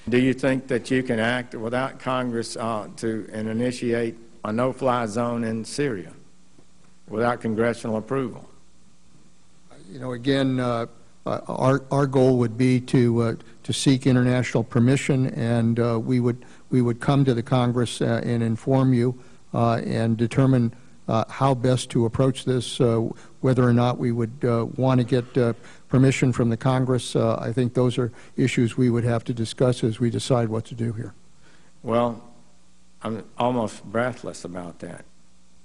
Do you think that you can act without Congress and initiate a no-fly zone in Syria without congressional approval? You know, again, our goal would be to seek international permission, and we would come to the Congress and inform you and determine how best to approach this, whether or not we would want to get permission from the Congress. I think those are issues we would have to discuss as we decide what to do here. Well, I'm almost breathless about that,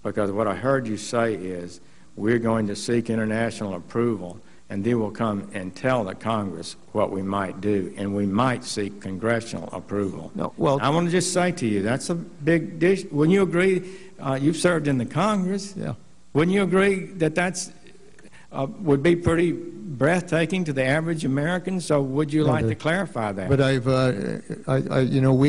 because what I heard you say is we're going to seek international approval, and they will come and tell the Congress what we might do, and we might seek congressional approval. No, well, I want to just say to you, that's a big dish. Wouldn't you agree? You've served in the Congress. Yeah. Wouldn't you agree that that's would be pretty breathtaking to the average American? So would you like to clarify that? But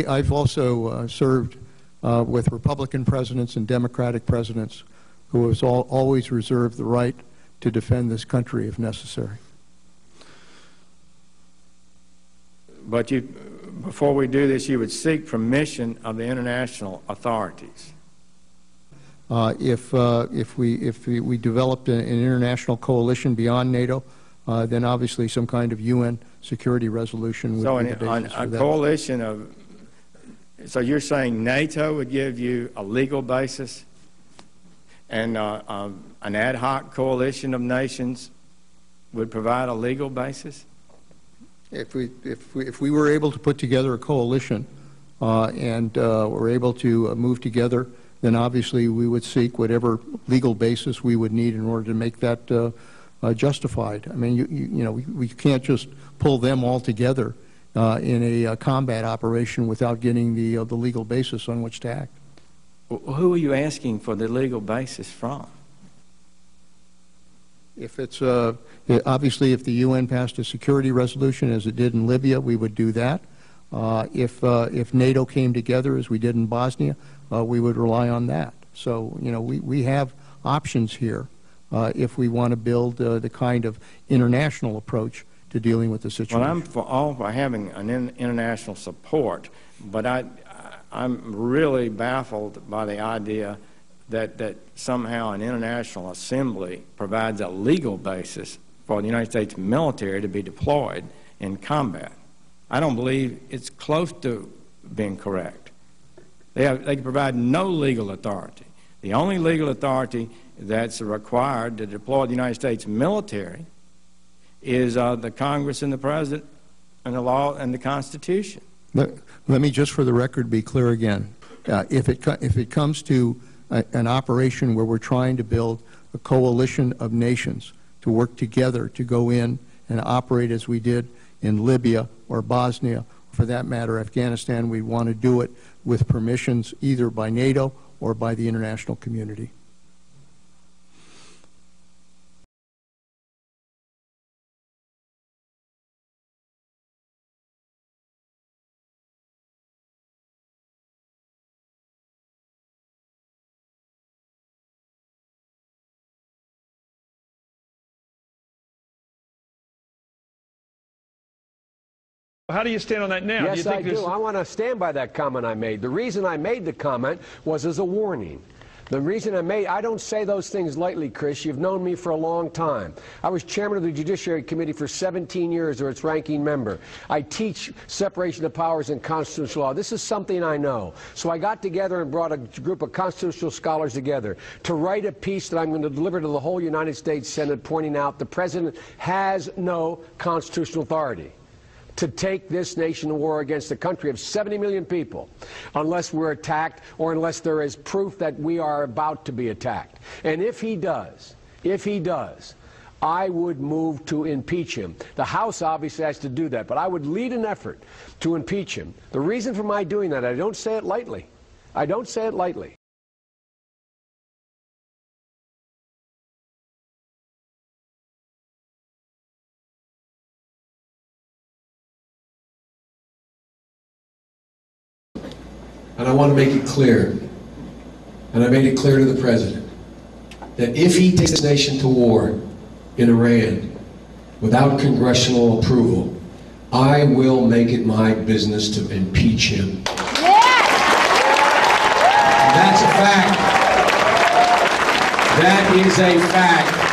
I've also served with Republican presidents and Democratic presidents who has always reserved the right to defend this country if necessary. But before we do this, you would seek permission of the international authorities. If we developed an international coalition beyond NATO, then obviously some kind of UN security resolution would be the basis for that. Coalition of, so you're saying NATO would give you a legal basis, and an ad hoc coalition of nations would provide a legal basis? If we were able to put together a coalition and were able to move together, then obviously we would seek whatever legal basis we would need in order to make that justified. I mean, we can't just pull them all together in a combat operation without getting the legal basis on which to act. Who are you asking for the legal basis from? If it's obviously, if the UN passed a security resolution as it did in Libya, we would do that. If NATO came together as we did in Bosnia, we would rely on that. So, we have options here if we want to build the kind of international approach to dealing with the situation. Well, I'm for all for having an international support, but I'm really baffled by the idea that somehow an international assembly provides a legal basis for the United States military to be deployed in combat. I don't believe it's close to being correct. They can provide no legal authority. The only legal authority that's required to deploy the United States military is the Congress and the President and the law and the Constitution. Let me just for the record be clear again. If it comes to an operation where we're trying to build a coalition of nations to work together to go in and operate as we did in Libya or Bosnia, for that matter Afghanistan, we want to do it with permissions either by NATO or by the international community. How do you stand on that now? Yes, I do. I want to stand by that comment I made. The reason I made the comment was as a warning. The reason I don't say those things lightly, Chris. You've known me for a long time. I was chairman of the Judiciary Committee for 17 years, or its ranking member. I teach separation of powers and constitutional law. This is something I know. So I got together and brought a group of constitutional scholars together to write a piece that I'm going to deliver to the whole United States Senate, pointing out the President has no constitutional authority to take this nation to war against a country of 70 million people unless we're attacked or unless there is proof that we are about to be attacked. And if he does, I would move to impeach him. The House obviously has to do that, but I would lead an effort to impeach him. The reason for my doing that, I don't say it lightly. I don't say it lightly. And I want to make it clear, and I made it clear to the President, that if he takes this nation to war in Iran without congressional approval, I will make it my business to impeach him. That's a fact. That is a fact.